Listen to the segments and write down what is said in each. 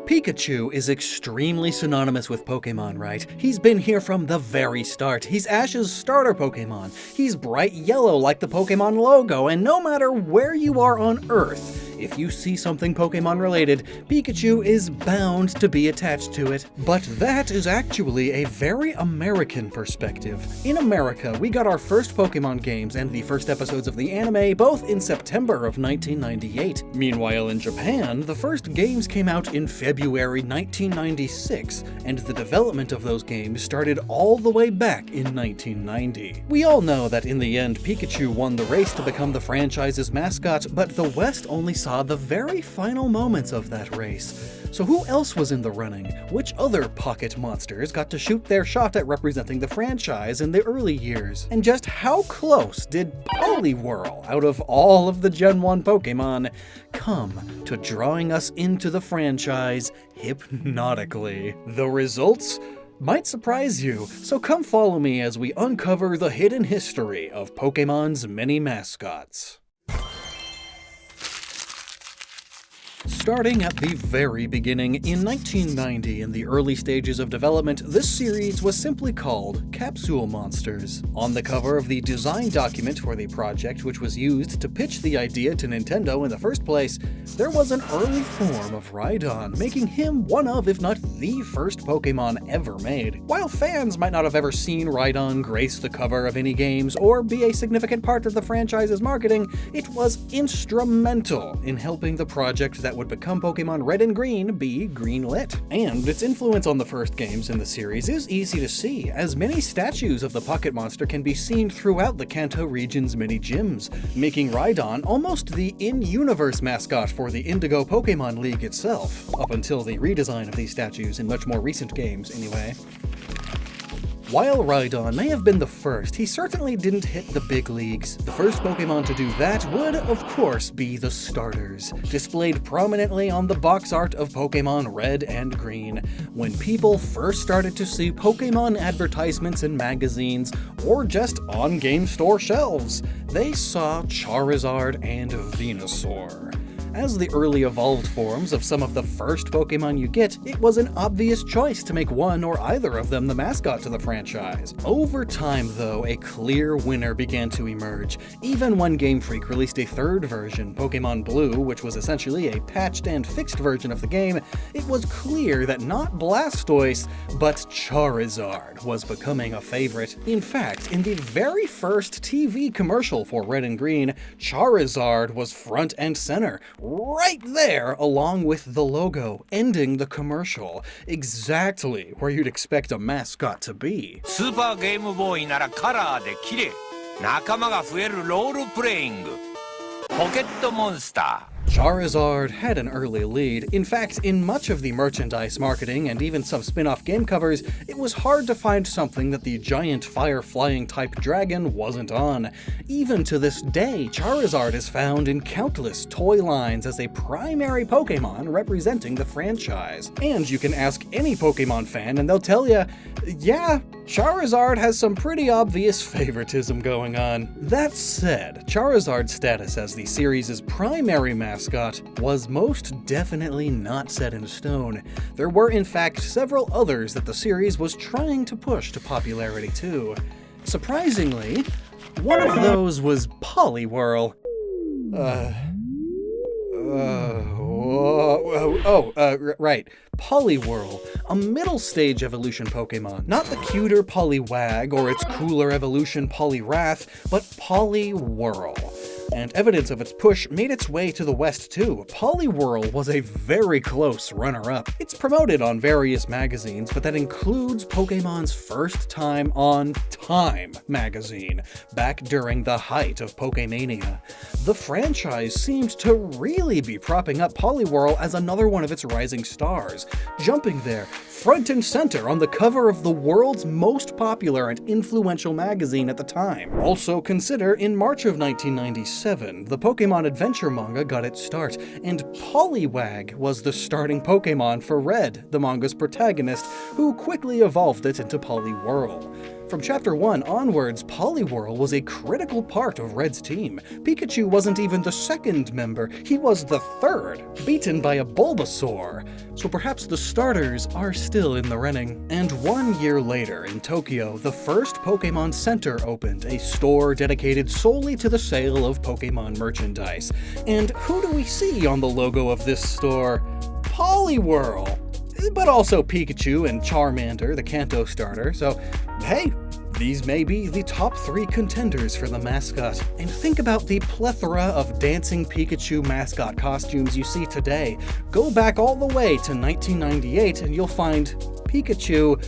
Pikachu is extremely synonymous with Pokemon, right? He's been here from the very start. He's Ash's starter Pokemon. He's bright yellow like the Pokemon logo, and no matter where you are on Earth, if you see something Pokemon related, Pikachu is bound to be attached to it. But that is actually a very American perspective. In America, we got our first Pokemon games and the first episodes of the anime both in September of 1998. Meanwhile, in Japan, the first games came out in February 1996, and the development of those games started all the way back in 1990. We all know that in the end, Pikachu won the race to become the franchise's mascot, but the West only saw the very final moments of that race. So who else was in the running? Which other pocket monsters got to shoot their shot at representing the franchise in the early years? And just how close did Poliwhirl, out of all of the Gen 1 Pokemon, come to drawing us into the franchise hypnotically? The results might surprise you, so come follow me as we uncover the hidden history of Pokemon's many mascots. Starting at the very beginning, in 1990, in the early stages of development, this series was simply called Capsule Monsters. On the cover of the design document for the project, which was used to pitch the idea to Nintendo in the first place, there was an early form of Rhydon, making him one of, if not the first Pokemon ever made. While fans might not have ever seen Rhydon grace the cover of any games or be a significant part of the franchise's marketing, it was instrumental in helping the project that would become Pokemon Red and Green be greenlit. And its influence on the first games in the series is easy to see, as many statues of the pocket monster can be seen throughout the Kanto region's many gyms, making Rhydon almost the in-universe mascot for the Indigo Pokemon League itself, up until the redesign of these statues in much more recent games anyway. While Rhydon may have been the first, he certainly didn't hit the big leagues. The first Pokemon to do that would, of course, be the starters, displayed prominently on the box art of Pokemon Red and Green. When people first started to see Pokemon advertisements in magazines, or just on game store shelves, they saw Charizard and Venusaur. As the early evolved forms of some of the first Pokemon you get, it was an obvious choice to make one or either of them the mascot to the franchise. Over time, though, a clear winner began to emerge. Even when Game Freak released a third version, Pokemon Blue, which was essentially a patched and fixed version of the game, it was clear that not Blastoise, but Charizard was becoming a favorite. In fact, in the very first TV commercial for Red and Green, Charizard was front and center, right there along with the logo, ending the commercial, exactly where you'd expect a mascot to be. スーパーゲームボーイならカラーで綺麗。仲間が増えるロールプレイング。ポケットモンスター。Charizard had an early lead. In fact, in much of the merchandise marketing and even some spin-off game covers, it was hard to find something that the giant fire-flying type dragon wasn't on. Even to this day, Charizard is found in countless toy lines as a primary Pokemon representing the franchise. And you can ask any Pokemon fan and they'll tell you, yeah, Charizard has some pretty obvious favoritism going on. That said, Charizard's status as the series' primary mascot was most definitely not set in stone. There were in fact several others that the series was trying to push to popularity too. Surprisingly, one of those was Poliwhirl. Right. Poliwhirl, a middle stage evolution Pokemon. Not the cuter Poliwag or its cooler evolution Poliwrath, but Poliwhirl. And evidence of its push made its way to the West too. Poliwhirl was a very close runner-up. It's promoted on various magazines, but that includes Pokemon's first time on Time magazine, back during the height of Pokemania. The franchise seemed to really be propping up Poliwhirl as another one of its rising stars, jumping there front and center on the cover of the world's most popular and influential magazine at the time. Also consider, in March of 1997, the Pokemon Adventure manga got its start, and Poliwag was the starting Pokemon for Red, the manga's protagonist, who quickly evolved it into Poliwhirl. From Chapter 1 onwards, Poliwhirl was a critical part of Red's team. Pikachu wasn't even the second member, he was the third, beaten by a Bulbasaur. So perhaps the starters are still in the running. And 1 year later, in Tokyo, the first Pokémon Center opened, a store dedicated solely to the sale of Pokémon merchandise. And who do we see on the logo of this store? Poliwhirl! But also Pikachu and Charmander, the Kanto starter, so hey, these may be the top 3 contenders for the mascot. And think about the plethora of dancing Pikachu mascot costumes you see today. Go back all the way to 1998 and you'll find Pikachu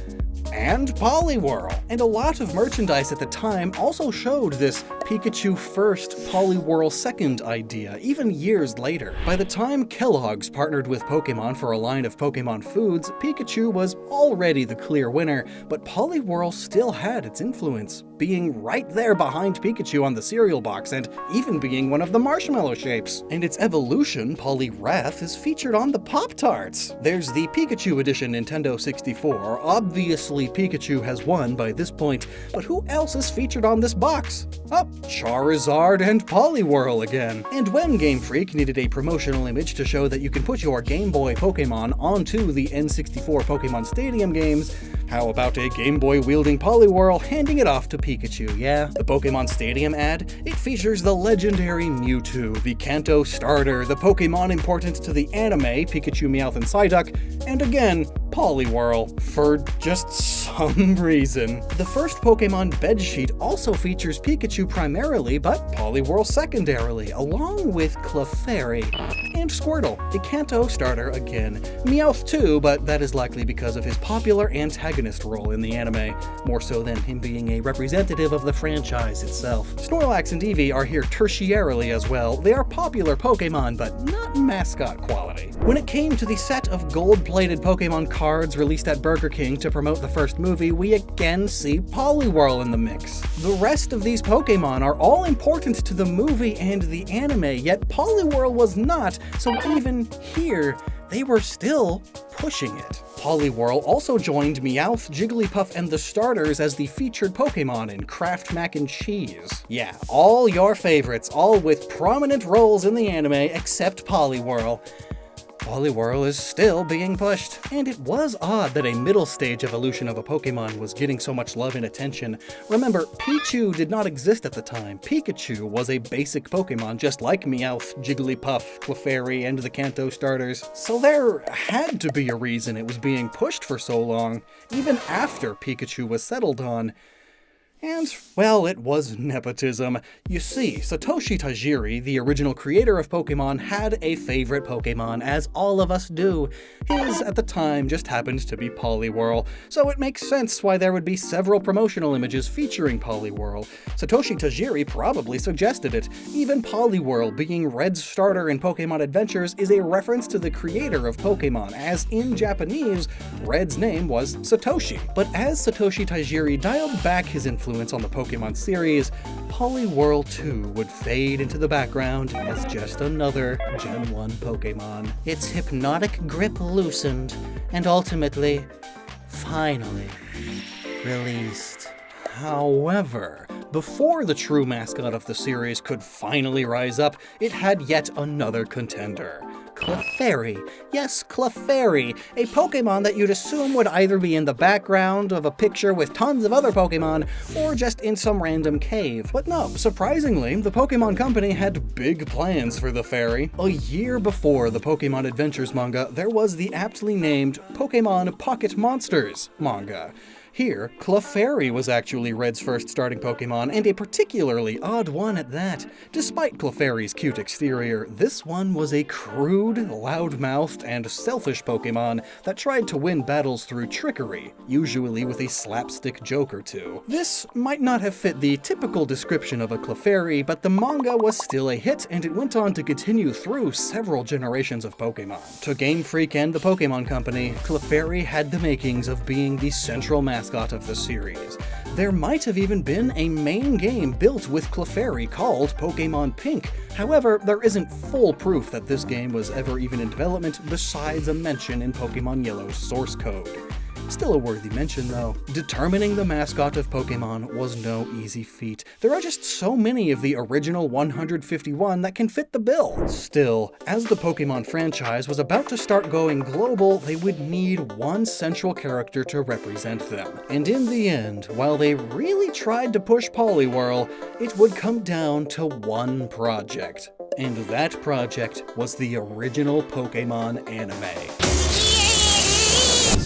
and Poliwhirl. And a lot of merchandise at the time also showed this Pikachu first, Poliwhirl second idea, even years later. By the time Kellogg's partnered with Pokemon for a line of Pokemon foods, Pikachu was already the clear winner, but Poliwhirl still had its influence, being right there behind Pikachu on the cereal box and even being one of the marshmallow shapes. And its evolution, Poliwrath, is featured on the Pop-Tarts. There's the Pikachu edition Nintendo 64. Obviously Pikachu has won by this point, but who else is featured on this box? Oh, Charizard and Poliwhirl again. And when Game Freak needed a promotional image to show that you can put your Game Boy Pokemon onto the N64 Pokemon Stadium games, how about a Game Boy wielding Poliwhirl handing it off to Pikachu, yeah? The Pokemon Stadium ad? It features the legendary Mewtwo, the Kanto starter, the Pokemon important to the anime, Pikachu, Meowth, and Psyduck, and again, Poliwhirl, for just some reason. The first Pokemon bedsheet also features Pikachu primarily, but Poliwhirl secondarily, along with Clefairy and Squirtle, the Kanto starter again. Meowth too, but that is likely because of his popular antagonist role in the anime, more so than him being a representative of the franchise itself. Snorlax and Eevee are here tertiarily as well. They are popular Pokemon, but not mascot quality. When it came to the set of gold-plated Pokemon cards released at Burger King to promote the first movie, we again see Poliwhirl in the mix. The rest of these Pokemon are all important to the movie and the anime, yet Poliwhirl was not, so even here, they were still pushing it. Poliwhirl also joined Meowth, Jigglypuff, and the starters as the featured Pokemon in Kraft Mac and Cheese. Yeah, all your favorites, all with prominent roles in the anime except Poliwhirl. Poliwhirl is still being pushed. And it was odd that a middle stage evolution of a Pokemon was getting so much love and attention. Remember, Pichu did not exist at the time. Pikachu was a basic Pokemon just like Meowth, Jigglypuff, Clefairy, and the Kanto starters. So there had to be a reason it was being pushed for so long, even after Pikachu was settled on. And, well, it was nepotism. You see, Satoshi Tajiri, the original creator of Pokemon, had a favorite Pokemon, as all of us do. His, at the time, just happened to be Poliwhirl, so it makes sense why there would be several promotional images featuring Poliwhirl. Satoshi Tajiri probably suggested it. Even Poliwhirl, being Red's starter in Pokemon Adventures, is a reference to the creator of Pokemon, as in Japanese, Red's name was Satoshi. But as Satoshi Tajiri dialed back his influence on the Pokemon series, Poliwhirl 2 would fade into the background as just another Gen 1 Pokemon. Its hypnotic grip loosened, and ultimately, finally, released. However, before the true mascot of the series could finally rise up, it had yet another contender. Clefairy. Yes, Clefairy, a Pokemon that you'd assume would either be in the background of a picture with tons of other Pokemon, or just in some random cave. But no, surprisingly, the Pokemon Company had big plans for the fairy. A year before the Pokemon Adventures manga, there was the aptly named Pokemon Pocket Monsters manga. Here, Clefairy was actually Red's first starting Pokemon, and a particularly odd one at that. Despite Clefairy's cute exterior, this one was a crude, loud-mouthed, and selfish Pokemon that tried to win battles through trickery, usually with a slapstick joke or two. This might not have fit the typical description of a Clefairy, but the manga was still a hit, and it went on to continue through several generations of Pokemon. To Game Freak and the Pokemon Company, Clefairy had the makings of being the central mascot of the series. There might have even been a main game built with Clefairy called Pokemon Pink. However, there isn't full proof that this game was ever even in development besides a mention in Pokemon Yellow's source code. Still a worthy mention though. Determining the mascot of Pokemon was no easy feat. There are just so many of the original 151 that can fit the bill. Still, as the Pokemon franchise was about to start going global, they would need one central character to represent them. And in the end, while they really tried to push Poliwhirl, it would come down to one project. And that project was the original Pokemon anime.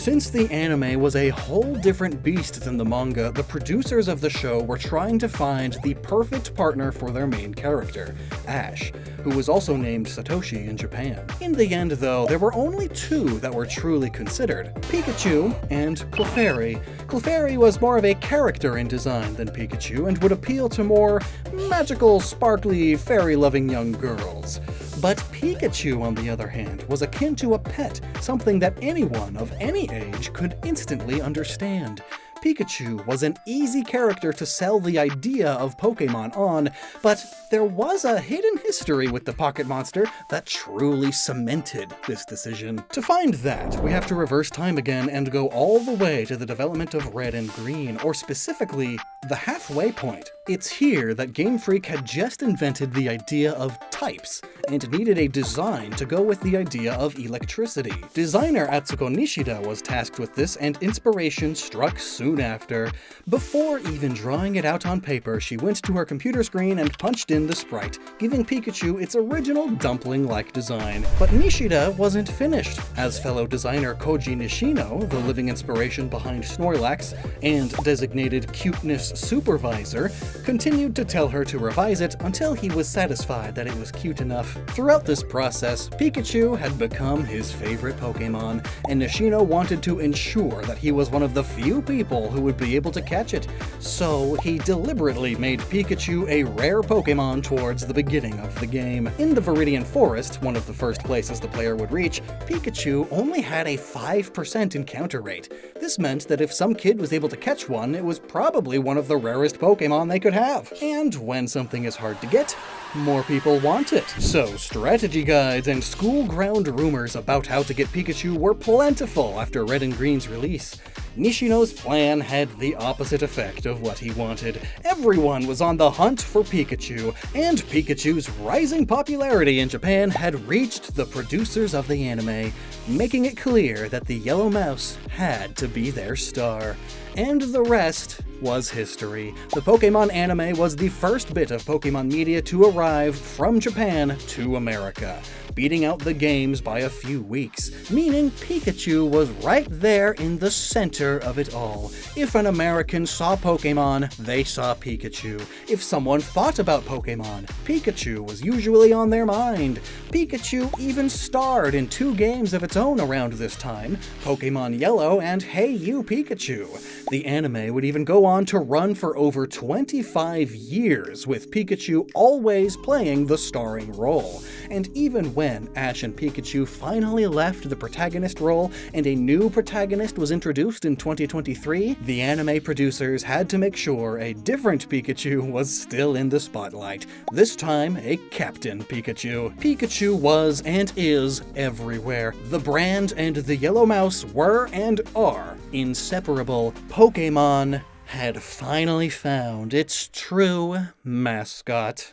Since the anime was a whole different beast than the manga, the producers of the show were trying to find the perfect partner for their main character, Ash, who was also named Satoshi in Japan. In the end, though, there were only two that were truly considered, Pikachu and Clefairy. Clefairy was more of a character in design than Pikachu and would appeal to more magical, sparkly, fairy-loving young girls. But Pikachu, on the other hand, was akin to a pet, something that anyone of any age could instantly understand. Pikachu was an easy character to sell the idea of Pokemon on, but there was a hidden history with the pocket monster that truly cemented this decision. To find that, we have to reverse time again and go all the way to the development of Red and Green, or specifically, the halfway point. It's here that Game Freak had just invented the idea of types, and needed a design to go with the idea of electricity. Designer Atsuko Nishida was tasked with this, and inspiration struck soon after. Before even drawing it out on paper, she went to her computer screen and punched in the sprite, giving Pikachu its original dumpling-like design. But Nishida wasn't finished, as fellow designer Koji Nishino, the living inspiration behind Snorlax, and designated cuteness supervisor, continued to tell her to revise it until he was satisfied that it was cute enough. Throughout this process, Pikachu had become his favorite Pokemon, and Nishino wanted to ensure that he was one of the few people who would be able to catch it. So he deliberately made Pikachu a rare Pokemon towards the beginning of the game. In the Viridian Forest, one of the first places the player would reach, Pikachu only had a 5% encounter rate. This meant that if some kid was able to catch one, it was probably one of the rarest Pokemon they could have. And when something is hard to get, more people want it. So strategy guides and school ground rumors about how to get Pikachu were plentiful after Red and Green's release. Nishino's plan had the opposite effect of what he wanted. Everyone was on the hunt for Pikachu, and Pikachu's rising popularity in Japan had reached the producers of the anime, making it clear that the Yellow Mouse had to be their star. And the rest was history. The Pokemon anime was the first bit of Pokemon media to arrive from Japan to America, beating out the games by a few weeks, meaning Pikachu was right there in the center of it all. If an American saw Pokemon, they saw Pikachu. If someone thought about Pokemon, Pikachu was usually on their mind. Pikachu even starred in 2 games of its own around this time, Pokemon Yellow and Hey You Pikachu. The anime would even go on to run for over 25 years, with Pikachu always playing the starring role. And even when Ash and Pikachu finally left the protagonist role and a new protagonist was introduced in 2023, the anime producers had to make sure a different Pikachu was still in the spotlight. This time, a Captain Pikachu. Pikachu was and is everywhere. The brand and the Yellow Mouse were and are inseparable. Pokemon had finally found its true mascot.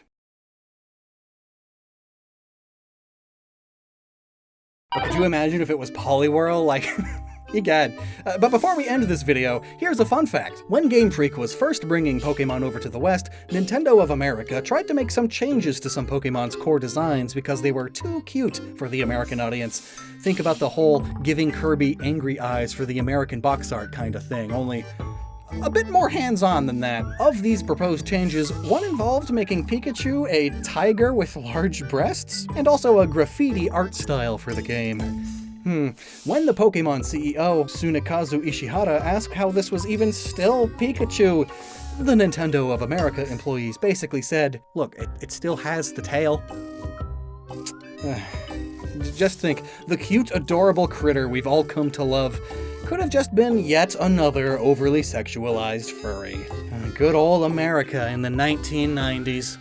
But could you imagine if it was Poliwhirl? Like, egad. But before we end this video, here's a fun fact. When Game Freak was first bringing Pokemon over to the West, Nintendo of America tried to make some changes to some Pokemon's core designs because they were too cute for the American audience. Think about the whole giving Kirby angry eyes for the American box art kind of thing, only a bit more hands-on than that. Of these proposed changes, one involved making Pikachu a tiger with large breasts, and also a graffiti art style for the game. When the Pokemon CEO, Tsunekazu Ishihara, asked how this was even still Pikachu, the Nintendo of America employees basically said, look, it still has the tail. Just think, the cute, adorable critter we've all come to love could have just been yet another overly sexualized furry. Good old America in the 1990s.